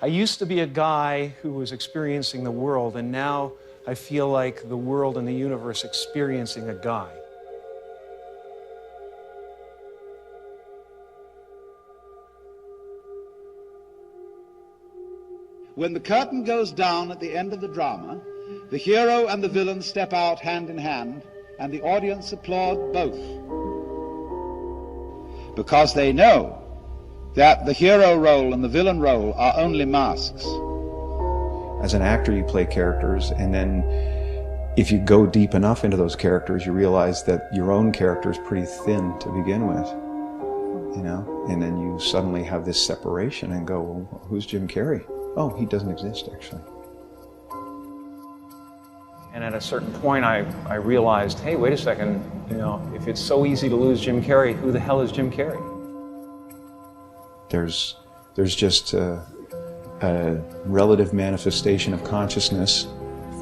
I used to be a guy who was experiencing the world, and now I feel like the world and the universe experiencing a guy. When the curtain goes down at the end of the drama, the hero and the villain step out hand in hand, and the audience applaud both. Because they know that the hero role and the villain role are only masks. As an actor, you play characters, and then if you go deep enough into those characters, you realize that your own character is pretty thin to begin with, you know? And then you suddenly have this separation and go, well, who's Jim Carrey? Oh, he doesn't exist, actually. And at a certain point, I realized, hey, wait a second, you know, if it's so easy to lose Jim Carrey, who the hell is Jim Carrey? There's just a relative manifestation of consciousness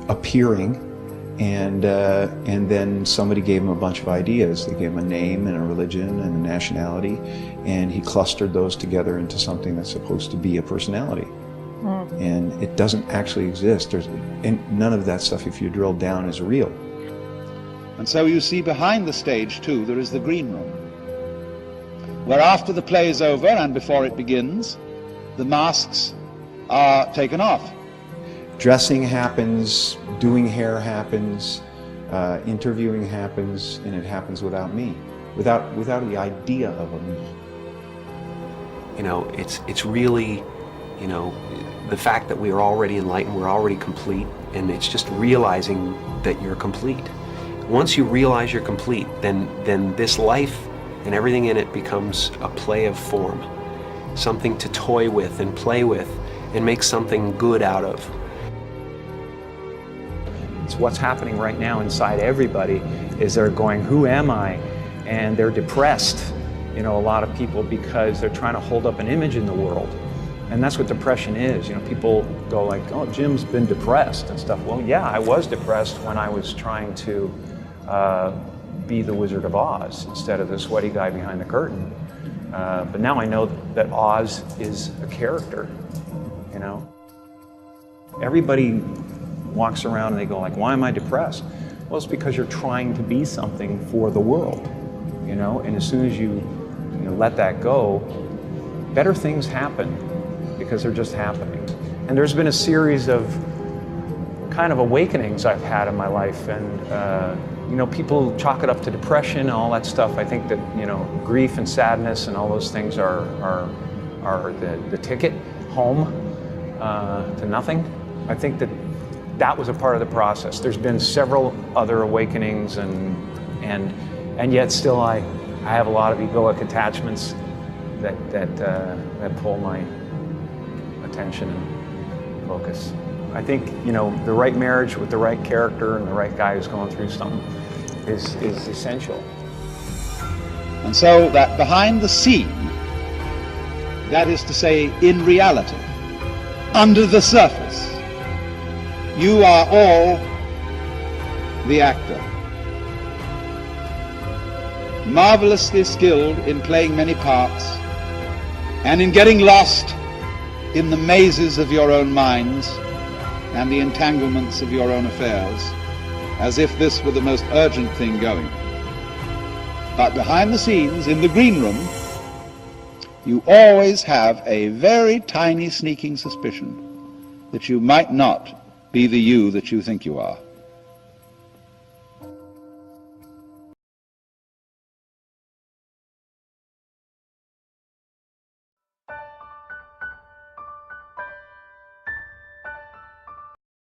appearing, and then somebody gave him a bunch of ideas. They gave him a name and a religion and a nationality, and he clustered those together into something that's supposed to be a personality. And it doesn't actually exist. And none of that stuff, if you drill down, is real. And so you see behind the stage, too, there is the green room, where after the play is over and before it begins, the masks are taken off. Dressing happens, doing hair happens, interviewing happens, and it happens without me, without the idea of a me. You know, it's really, you know, the fact that we are already enlightened, we're already complete, and it's just realizing that you're complete. Once you realize you're complete, then this life and everything in it becomes a play of form, something to toy with and play with and make something good out of. It's what's happening right now inside everybody is they're going, who am I? And they're depressed, you know, a lot of people, because they're trying to hold up an image in the world. And that's what depression is. You know, people go like, oh, Jim's been depressed and stuff. Well, yeah, I was depressed when I was trying to be the Wizard of Oz instead of the sweaty guy behind the curtain. But now I know that Oz is a character, you know. Everybody walks around and they go like, why am I depressed? Well, it's because you're trying to be something for the world, you know. And as soon as you let that go, better things happen, because they're just happening. And there's been a series of kind of awakenings I've had in my life, and you know, people chalk it up to depression and all that stuff. I think that, you know, grief and sadness and all those things are the ticket home to nothing. I think that was a part of the process. There's been several other awakenings, and yet still I have a lot of egoic attachments that pull my attention and focus. I think, you know, the right marriage with the right character and the right guy who's going through something is essential. And so that behind the scene, that is to say, in reality, under the surface, you are all the actor, marvelously skilled in playing many parts and in getting lost in the mazes of your own minds and the entanglements of your own affairs, as if this were the most urgent thing going. But behind the scenes, in the green room, you always have a very tiny sneaking suspicion that you might not be the you that you think you are.